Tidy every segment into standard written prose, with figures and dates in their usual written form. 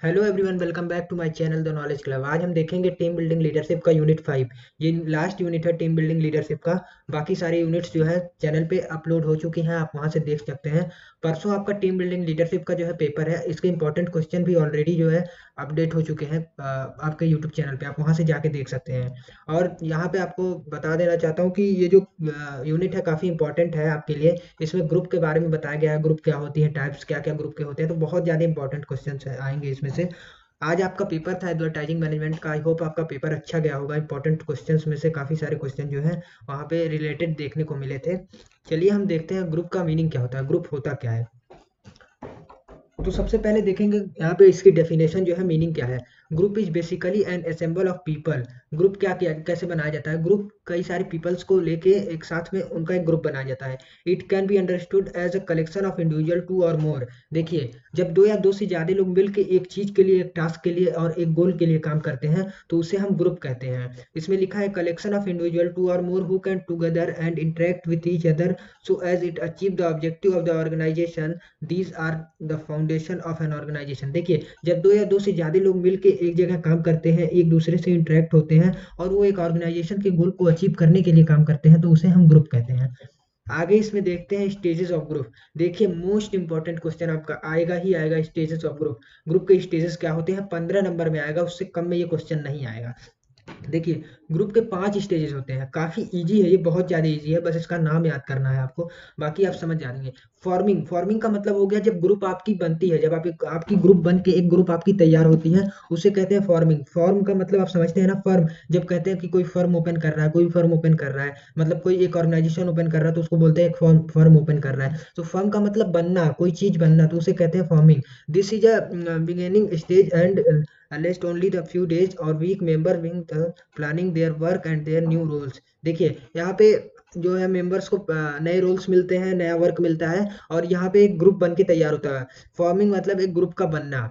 Hello everyone, welcome back to my channel the knowledge club. आज हम देखेंगे team building leadership का unit 5। ये लास्ट यूनिट है टीम बिल्डिंग लीडरशिप का। बाकी सारे यूनिट्स जो है चैनल पे अपलोड हो चुके हैं, आप वहां से देख सकते हैं। परसों आपका टीम बिल्डिंग लीडरशिप का जो है पेपर है, इसके इंपॉर्टेंट क्वेश्चन भी ऑलरेडी जो है अपडेट हो चुके हैं आपके यूट्यूब चैनल पे, आप वहां से जाके देख सकते हैं। और यहाँ पे आपको बता देना चाहता हूँ कि ये जो यूनिट है काफ़ी इंपॉर्टेंट है आपके लिए। इसमें ग्रुप के बारे में बताया गया है, ग्रुप क्या होती है, टाइप्स क्या क्या ग्रुप के होते हैं, तो बहुत ज़्यादा इंपॉर्टेंट क्वेश्चन आएंगे इसमें से। आज आपका पेपर था एडवर्टाइजिंग मैनेजमेंट का। आई होप आपका पेपर अच्छा गया होगा। इंपॉर्टेंट क्वेश्चंस में से काफ़ी सारे क्वेश्चन जो हैं वहाँ पे रिलेटेड देखने को मिले थे। चलिए हम देखते हैं ग्रुप का मीनिंग क्या होता है, ग्रुप होता क्या है। तो सबसे पहले देखेंगे यहाँ पे इसकी डेफिनेशन जो है, मीनिंग क्या है। Group is basically an assemble of people. Group क्या क्या कैसे बनाया जाता है। ग्रुप कई सारे पीपल्स को लेके एक साथ में उनका एक ग्रुप बनाया जाता है। It can be understood as a collection of individual two और मोर। देखिए, जब दो या दो से ज्यादा लोग मिलकर एक चीज के लिए, एक टास्क के लिए और एक गोल के लिए काम करते हैं तो उसे हम ग्रुप कहते हैं। इसमें लिखा है कलेक्शन ऑफ इंडिविजुअल टू और more who can together and interact with each other so as it achieve the objective of the organisation. These are the foundation of an organisation. देखिए, जब दो या दो से ज्यादा लोग मिलकर एक जगह काम करते हैं, एक दूसरे से इंटरेक्ट होते हैं और वो एक ऑर्गेनाइजेशन के गोल को अचीव करने के लिए काम करते हैं तो उसे हम ग्रुप कहते हैं। आगे इसमें देखते हैं स्टेजेस ऑफ ग्रुप। देखिए, मोस्ट इंपॉर्टेंट क्वेश्चन आपका आएगा ही आएगा, स्टेजेस ऑफ ग्रुप। ग्रुप के स्टेजेस क्या होते हैं, 15 नंबर में आएगा, उससे कम में ये क्वेश्चन नहीं आएगा। देखिए, ग्रुप के 5 स्टेजेस होते हैं। काफ़ी इजी है ये, बहुत ज़्यादा इजी है, बस इसका नाम याद करना है आपको, बाकी आप समझ जाएंगे। फॉर्मिंग, फॉर्मिंग का मतलब हो गया जब ग्रुप आपकी बनती है, जब आपकी ग्रुप बन के एक ग्रुप आपकी तैयार होती है, उसे कहते हैं फॉर्मिंग। फॉर्म का मतलब आप समझते हैं ना, फर्म। जब कहते हैं कि कोई फर्म ओपन कर रहा है, कोई फर्म ओपन कर रहा है, मतलब कोई एक ऑर्गेनाइजेशन ओपन कर रहा है तो उसको बोलते हैं एक फर्म, फर्म ओपन कर रहा है। तो फर्म का मतलब बनना, कोई चीज़ बनना, तो उसे कहते हैं forming. This is a beginning stage and list only the few days or week member being the planning their work and their new roles। देखिए, यहाँ पे जो है मेंबर्स को नए रोल्स मिलते हैं, नया वर्क मिलता है और यहाँ पे एक ग्रुप बन के तैयार होता है। फॉर्मिंग मतलब एक ग्रुप का बनना।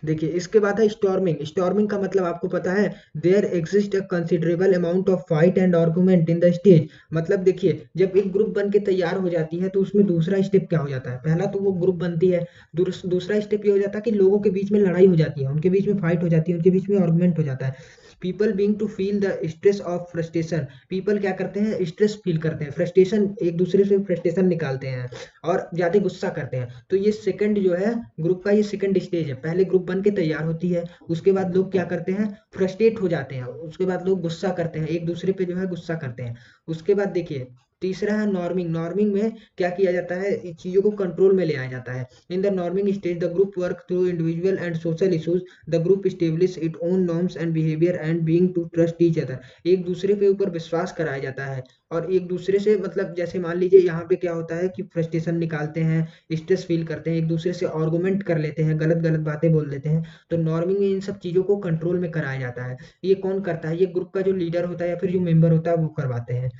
देखिए, इसके बाद है स्टॉर्मिंग। स्टॉर्मिंग का मतलब आपको पता है, there exist a considerable amount of fight and argument in the stage. मतलब देखिए, जब एक ग्रुप बन के तैयार हो जाती है तो उसमें दूसरा स्टेप क्या हो जाता है। पहला तो वो ग्रुप बनती है, दूसरा स्टेप ये हो जाता है कि लोगों के बीच में लड़ाई हो जाती है, उनके बीच में फाइट हो जाती है, उनके बीच में आर्गुमेंट हो जाता है। People being to feel the stress of frustration. People क्या करते हैं, स्ट्रेस फील करते हैं, फ्रस्ट्रेशन, एक दूसरे से फ्रस्ट्रेशन निकालते हैं और ज्यादा गुस्सा करते हैं। तो ये सेकंड जो है ग्रुप का, ये सेकंड स्टेज है। पहले ग्रुप बन के तैयार होती है, उसके बाद लोग क्या करते हैं, फ्रस्ट्रेट हो जाते हैं, उसके बाद लोग गुस्सा करते हैं, एक दूसरे पे जो है गुस्सा करते हैं। उसके बाद देखिए, तीसरा है नॉर्मिंग। नॉर्मिंग में क्या किया जाता है, चीजों को कंट्रोल में ले आया जाता है। In the norming stage the group work through individual and social issues. The group establish it own norms and behaviour and being to trust each other. एक दूसरे के ऊपर विश्वास कराया जाता है और एक दूसरे से, मतलब जैसे मान लीजिए यहाँ पे क्या होता है कि फ्रस्ट्रेशन निकालते हैं, स्ट्रेस फील करते हैं, एक दूसरे से आर्गुमेंट कर लेते हैं, गलत गलत बातें बोल देते हैं। तो नॉर्मिंग में इन सब चीज़ों को कंट्रोल में कराया जाता है। ये कौन करता है, ये ग्रुप का जो लीडर होता है या फिर जो मेंबर होता है वो करवाते हैं।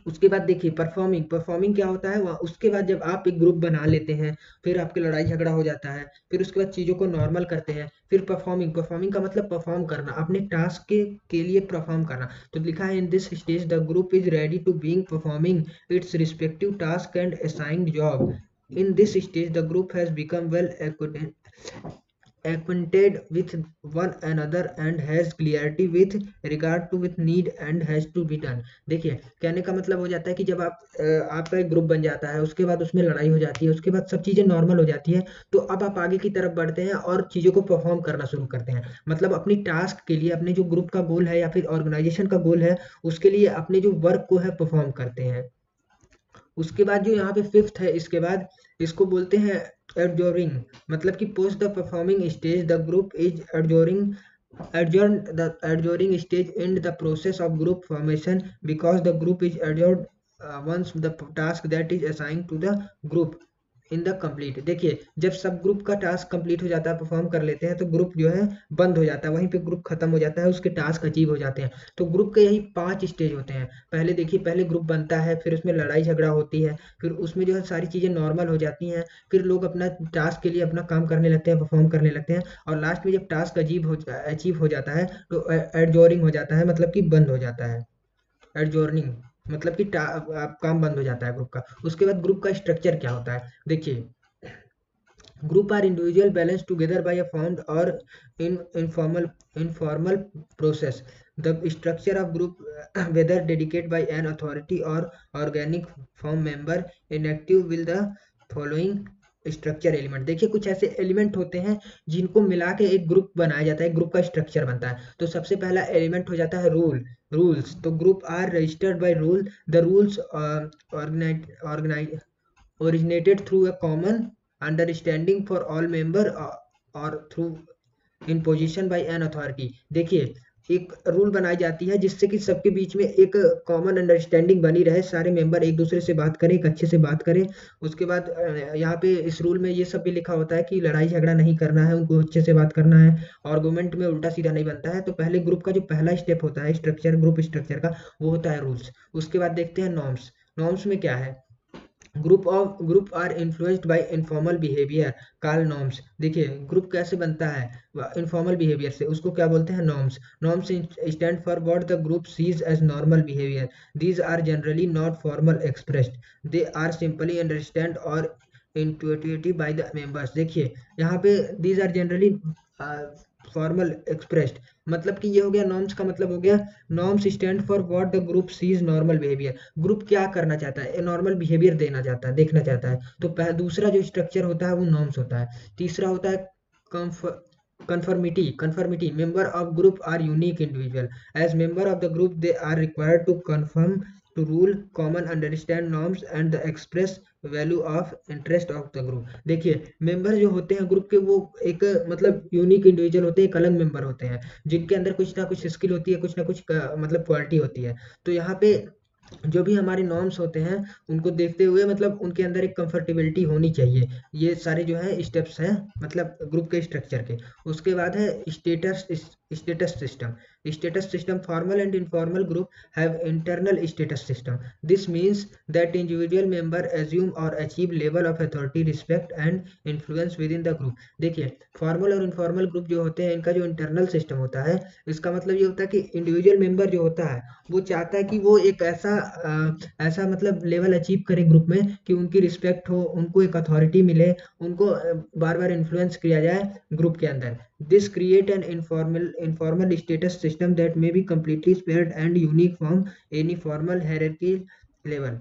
उसके बाद देखिए परफॉर्मिंग। परफॉर्मिंग क्या होता है, वहाँ उसके बाद जब आप एक ग्रुप बना लेते हैं, फिर आपके लड़ाई झगड़ा हो जाता है, फिर उसके बाद चीज़ों को नॉर्मल करते हैं, फिर परफॉर्मिंग। परफॉर्मिंग का मतलब परफॉर्म करना, अपने टास्क के लिए परफॉर्म करना। तो लिखा है in this stage the group is ready to being performing its respective task and assigned job. In this stage, the group has become well acquainted with one another and has clarity with regard to with need and has to be done। देखिए, कहने का मतलब हो जाता है कि जब आपका एक ग्रुप बन जाता है, उसके बाद उसमें लड़ाई हो जाती है, उसके बाद सब चीज़ें नॉर्मल हो जाती है, तो अब आप आगे की तरफ बढ़ते हैं और चीज़ों को परफॉर्म करना शुरू करते हैं। मतलब अपनी टास्क के लिए, अपने जो ग्रुप का गोल है या फिर ऑर्गेनाइजेशन का गोल है, उसके लिए अपने जो वर्क को है परफॉर्म करते हैं। उसके बाद जो यहाँ पे फिफ्थ है, इसके बाद इसको बोलते हैं एडजोरिंग। मतलब कि post the performing stage the group is adjourning adjourn the adjourning stage in the process of group formation because the group is adjourned once the task that is assigned to the group in the complete. देखिए, जब सब group का task complete हो जाता है, perform कर लेते हैं, तो ग्रुप जो है बंद हो जाता है, वहीं पे ग्रुप खत्म हो जाता है, उसके टास्क अचीव हो जाते हैं। तो ग्रुप के यही 5 स्टेज होते हैं। पहले देखिए, पहले ग्रुप बनता है, फिर उसमें लड़ाई झगड़ा होती है, फिर उसमें जो है सारी चीज़ें नॉर्मल हो जाती हैं, फिर लोग अपना टास्क के लिए अपना काम करने लगते हैं, परफॉर्म करने लगते हैं और लास्ट में जब टास्क अचीव हो जाता है तो एडजोरिंग हो जाता है, मतलब कि बंद हो जाता है। एडजॉर्निंग मतलब कि काम बंद हो जाता है ग्रुप का। उसके बाद ग्रुप का स्ट्रक्चर क्या होता है, देखिए Group are individual balanced together by a formed or informal process. The structure of group, whether dedicated by an authority or organic form member, inactive will the following structure element. देखिए कुछ ऐसे element होते हैं जिनको मिला के एक group बनाया जाता है, ग्रुप का स्ट्रक्चर बनता है। तो सबसे पहला एलिमेंट हो जाता है रूल्स। तो group are registered by rule. The rules organize originated through a common understanding for all member, or through imposition by an authority। देखिए एक रूल बनाई जाती है जिससे कि सबके बीच में एक कॉमन अंडरस्टैंडिंग बनी रहे, सारे मेंबर एक दूसरे से बात करें, एक अच्छे से बात करें। उसके बाद यहाँ पे इस रूल में ये सब भी लिखा होता है कि लड़ाई झगड़ा नहीं करना है, उनको अच्छे से बात करना है, आर्गुमेंट में उल्टा सीधा नहीं बनता है। तो पहले ग्रुप का जो पहला स्टेप होता है स्ट्रक्चर, ग्रुप स्ट्रक्चर का, वो होता है रूल्स। उसके बाद देखते हैं नॉर्म्स। नॉर्म्स में क्या है? Group are influenced by informal behaviour called norms. देखिए ग्रुप कैसे बनता है? इनफॉर्मल बिहेवियर से, उसको क्या बोलते हैं? Norms. Norms stand for what the group sees as normal behaviour. These are generally not formal expressed, they are simply understand और इंट्यूटिव बाय द मेंबर्स। देखिए यहाँ पे these are generally formal expressed, मतलब कि ये हो गया नॉर्म्स का मतलब हो गया, norms stand for what the group sees normal behaviour. Group क्या करना चाहता है? नॉर्मल बिहेवियर देना चाहता है, देखना चाहता है। तो दूसरा जो स्ट्रक्चर होता है वो नॉर्म्स होता है। तीसरा होता है conformity member of group are unique individual, as member of the group they are required to conform to rule, common understand norms and the express value of interest of the group. देखिए member जो होते हैं group के वो एक मतलब unique individual होते हैं, एक अलग मेंबर होते हैं जिनके अंदर कुछ ना कुछ स्किल होती है, कुछ ना कुछ मतलब क्वालिटी होती है। तो यहाँ पे जो भी हमारे नॉर्म्स होते हैं उनको देखते हुए मतलब उनके अंदर एक कंफर्टेबिलिटी होनी चाहिए। ये सारे जो है स्टेप्स हैं मतलब ग्रुप के स्ट्रक्चर के। उसके बाद है status system. Status system, formal and informal group have internal status system. This means that individual member assume or achieve level of authority, respect and influence within the group. देखिए formal और informal group जो होते हैं इनका जो internal system होता है, इसका मतलब ये होता है कि इंडिविजुअल मेंबर जो होता है वो चाहता है कि वो एक ऐसा मतलब लेवल अचीव करे ग्रुप में कि उनकी रिस्पेक्ट हो, उनको एक अथॉरिटी मिले, उनको बार बार इन्फ्लुएंस किया जाए ग्रुप के अंदर। This create an informal status system that may be completely spared and unique from any formal hierarchy level.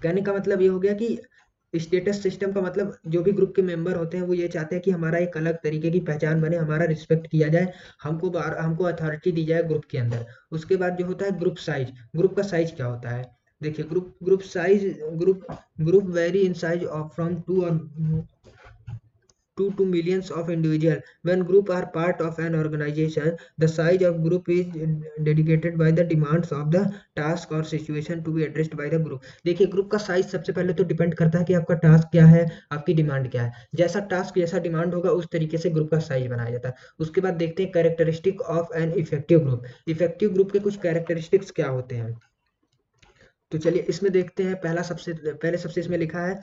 कहने का मतलब ये हो गया कि स्टेटस सिस्टम का मतलब जो भी ग्रुप के मेंबर होते हैं वो ये चाहते हैं कि हमारा एक अलग तरीके की पहचान बने, हमारा रिस्पेक्ट किया जाए, हमको अथॉरिटी दी जाए ग्रुप के अंदर। उसके बाद जो होता है ग्रुप साइज। ग्रुप का साइज क्या होता है? देखिए group size, group group very in size of from 2 to millions of individuals. When group are part of an organization, the size of group is dedicated by the demands of the task or situation to be addressed by the group। देखिए group का size सबसे पहले तो depend करता है कि आपका task क्या है, आपकी डिमांड क्या है। जैसा टास्क जैसा डिमांड होगा उस तरीके से ग्रुप का साइज बनाया जाता है। उसके बाद देखते हैं characteristic of an effective group. Effective group के कुछ कैरेक्टरिस्टिक्स क्या होते हैं? तो चलिए इसमें देखते हैं। सबसे इसमें लिखा है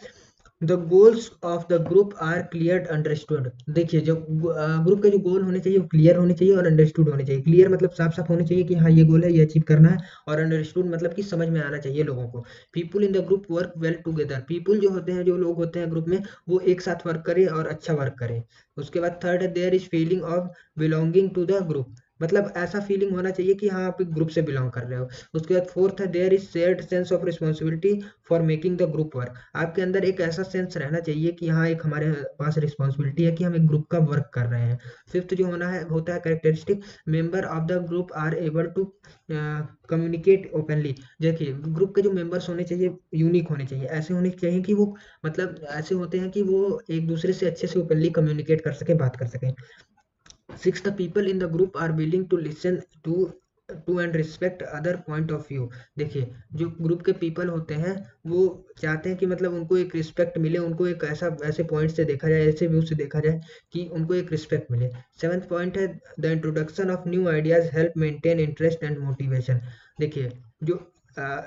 the goals of the group are clear understood. देखिए जो ग्रुप के जो गोल होने चाहिए वो क्लियर होने चाहिए और अंडरस्टूड होने चाहिए। क्लियर मतलब साफ साफ होने चाहिए कि हाँ ये गोल है, ये अचीव करना है, और अंडरस्टूड मतलब कि समझ में आना चाहिए लोगों को। People in the group work well together. People जो होते हैं, जो लोग होते हैं ग्रुप में, वो एक साथ वर्क करें और अच्छा वर्क करें। उसके बाद थर्ड है there is feeling of belonging to the group. मतलब ऐसा फीलिंग होना चाहिए कि हाँ आप एक ग्रुप से बिलोंग कर रहे हो। उसके बाद फोर्थ है there is shared sense of responsibility for making the group work. आपके अंदर एक ऐसा सेंस रहना चाहिए कि हाँ एक हमारे पास रिस्पॉन्सिबिलिटी है कि हम एक ग्रुप का वर्क कर रहे हैं। फिफ्थ जो होता है characteristic, member of the group are able to communicate openly. देखिए ग्रुप के जो मेंबर्स होने चाहिए यूनिक होने चाहिए, ऐसे होने चाहिए कि वो मतलब ऐसे होते हैं कि वो एक दूसरे से अच्छे से ओपनली कम्युनिकेट कर सके, बात कर सकें। Six, the people in the group are willing to listen to and respect other point of view. देखिए जो ग्रुप के पीपल होते हैं वो चाहते हैं कि मतलब उनको एक रिस्पेक्ट मिले, उनको एक ऐसे पॉइंट से देखा जाए, ऐसे व्यू से देखा जाए कि उनको एक रिस्पेक्ट मिले। सेवंथ पॉइंट है the introduction of new ideas help maintain interest and motivation. देखिए जो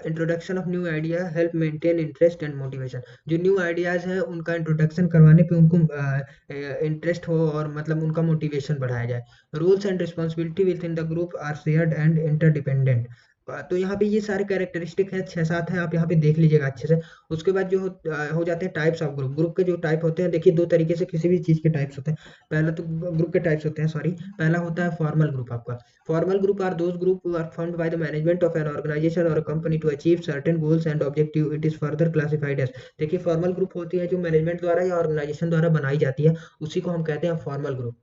introduction of new idea help maintain interest and motivation. जो न्यू आइडियाज है उनका इंट्रोडक्शन करवाने पे उनको इंटरेस्ट हो और मतलब उनका मोटिवेशन बढ़ाया जाए। Rules and responsibility within the group are shared and interdependent. तो यहाँ पे ये सारे कैरेक्टरिस्टिक हैं, 6-7 हैं, आप यहाँ पे देख लीजिएगा अच्छे से। उसके बाद जो हो जाते हैं टाइप्स ऑफ ग्रुप। ग्रुप के जो टाइप होते हैं, देखिए 2 तरीके से किसी भी चीज़ के टाइप्स होते हैं। पहला तो ग्रुप के टाइप्स होते हैं, सॉरी, पहला होता है फॉर्मल ग्रुप आपका। Formal group are those group are formed by the management of an organisation or company to achieve certain goals and objective. It is further classified as. देखिए formal group होती है जो management द्वारा या organisation द्वारा बनाई जाती है, उसी को हम कहते हैं फॉर्मल ग्रुप।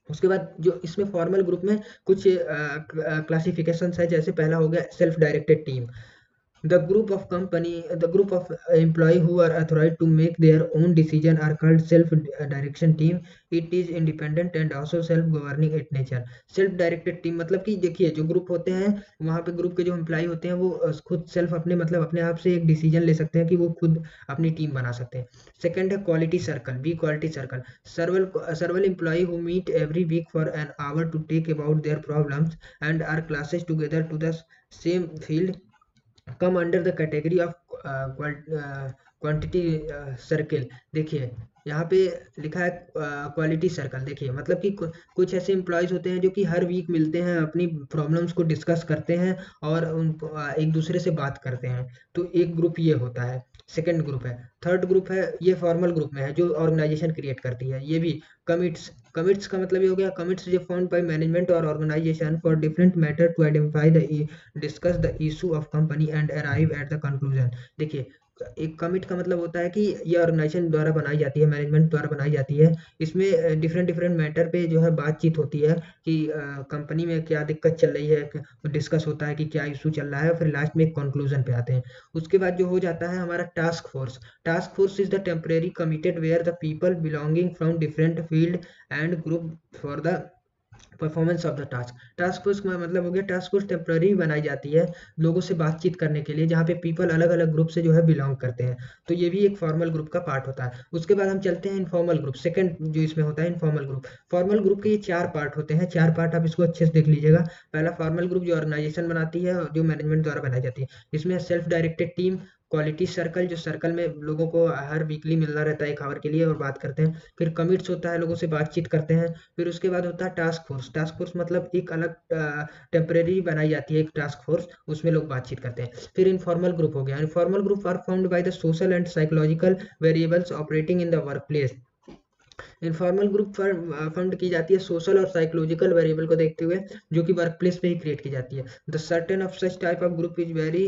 उसके बाद जो इसमें फॉर्मल ग्रुप में कुछ क्लासिफिकेशंस है, जैसे पहला हो गया self directed team. The group of employee who are authorized to make their own decision are called self-direction team. It is independent and also self-governing at nature. Self-directed team मतलब कि देखिए जो ग्रुप होते हैं, वहाँ पे ग्रुप के जो एम्प्लॉय होते हैं वो खुद सेल्फ अपने मतलब अपने आप से एक डिसीजन ले सकते हैं कि वो खुद अपनी टीम बना सकते हैं। सेकंड है quality circle, B quality circle. Several employee who meet every week for an hour to take about their problems and are classes together to the same field come under the category of quantity circle. देखिए यहाँ पे लिखा है quality circle. देखिए मतलब कि कुछ ऐसे एम्प्लॉयज़ होते हैं जो कि हर वीक मिलते हैं, अपनी प्रॉब्लम्स को डिस्कस करते हैं और एक दूसरे से बात करते हैं। तो एक ग्रुप ये होता है, सेकंड ग्रुप है। थर्ड ग्रुप है, ये फॉर्मल ग्रुप में है जो ऑर्गेनाइजेशन क्रिएट करती है। ये भी कमिट्स। कमिट्स का मतलब ये हो गया, कमिट्स जो फॉर्म्ड बाय मैनेजमेंट और organisation for different matter to identify the discuss the issue of company and arrive at the conclusion. देखिए एक कमिट का मतलब होता है कि ये ऑर्गेनाइजेशन द्वारा बनाई जाती है, मैनेजमेंट द्वारा बनाई जाती है। इसमें डिफरेंट डिफरेंट मैटर पे जो है बातचीत होती है कि कंपनी में क्या दिक्कत चल रही है, डिस्कस होता है कि क्या इशू चल रहा है, फिर लास्ट में एक कंक्लूजन पे आते हैं। उसके बाद जो हो जाता है हमारा task force. Task force is the temporary committee where the people belonging from different field and group for the performance of the task. Task force का मतलब हो गया, टास्क फोर्स टेम्पररी बनाई जाती है लोगों से बातचीत करने के लिए, जहाँ पे पीपल अलग अलग ग्रुप से जो है बिलोंग करते हैं। तो ये भी एक फॉर्मल ग्रुप का पार्ट होता है। उसके बाद हम चलते हैं इनफॉर्मल ग्रुप, सेकंड जो इसमें होता है इनफॉर्मल ग्रुप। फॉर्मल ग्रुप के ये 4 पार्ट होते हैं, 4 पार्ट आप इसको अच्छे से देख लीजिएगा। पहला फॉर्मल ग्रुप जो ऑर्गेनाइजेशन बनाती है और जो मैनेजमेंट द्वारा बनाई जाती है। इसमें self directed team, quality circle जो सर्कल में लोगों को हर वीकली मिलना रहता है 1 आवर के लिए और बात करते हैं। फिर कमिट्स होता है, लोगों से बातचीत करते हैं। फिर उसके बाद होता है टास्क फोर्स। टास्क फोर्स मतलब एक अलग टेम्परेरी बनाई जाती है एक टास्क फोर्स, उसमें लोग बातचीत करते हैं। फिर इनफॉर्मल ग्रुप हो गया। Informal group are formed by the social and psychological variables operating in the work place. Informal group fund की जाती है सोशल और साइकोलॉजिकल वेरिएबल को देखते हुए, जो कि वर्क प्लेस पे ही क्रिएट की जाती है। The certain of such type of group is very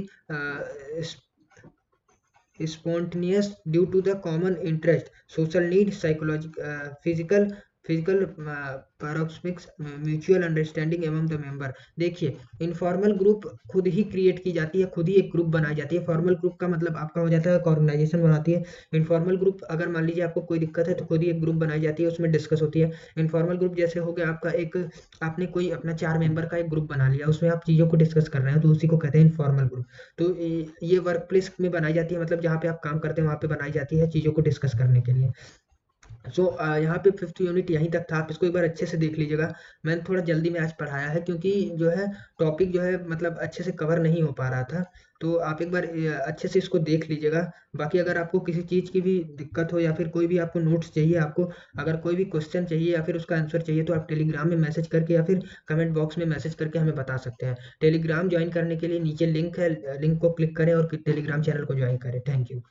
spontaneous due to the common interest, social need, psychological, physical paradox, mutual understanding एवं द मेंबर। देखिए इनफॉर्मल ग्रुप खुद ही क्रिएट की जाती है, खुद ही एक ग्रुप बनाई जाती है। फॉर्मल ग्रुप का मतलब आपका हो जाता है ऑर्गेनाइजेशन बनाती है। इनफॉर्मल ग्रुप अगर मान लीजिए आपको कोई दिक्कत है तो खुद ही एक ग्रुप बनाई जाती है, उसमें डिस्कस होती है। इनफॉर्मल ग्रुप जैसे हो गया आपका एक, आपने कोई अपना 4 मेंबर का एक ग्रुप बना लिया, उसमें आप चीज़ों को डिस्कस कर रहे हैं, तो उसी को कहते हैं इनफॉर्मल ग्रुप। तो ये वर्क प्लेस में बनाई जाती है, मतलब जहाँ पे आप काम करते हैं वहाँ पे बनाई जाती है चीज़ों को डिस्कस करने के लिए। सो यहाँ पे 5th यूनिट यहीं तक था, आप इसको एक बार अच्छे से देख लीजिएगा। मैंने थोड़ा जल्दी में आज पढ़ाया है क्योंकि जो है टॉपिक जो है मतलब अच्छे से कवर नहीं हो पा रहा था। तो आप एक बार अच्छे से इसको देख लीजिएगा। बाकी अगर आपको किसी चीज़ की भी दिक्कत हो या फिर कोई भी आपको नोट्स चाहिए, आपको अगर कोई भी क्वेश्चन चाहिए या फिर उसका आंसर चाहिए, तो आप टेलीग्राम में मैसेज करके या फिर कमेंट बॉक्स में मैसेज करके हमें बता सकते हैं। टेलीग्राम ज्वाइन करने के लिए नीचे लिंक है, लिंक को क्लिक करें और टेलीग्राम चैनल को ज्वाइन करें। Thank you.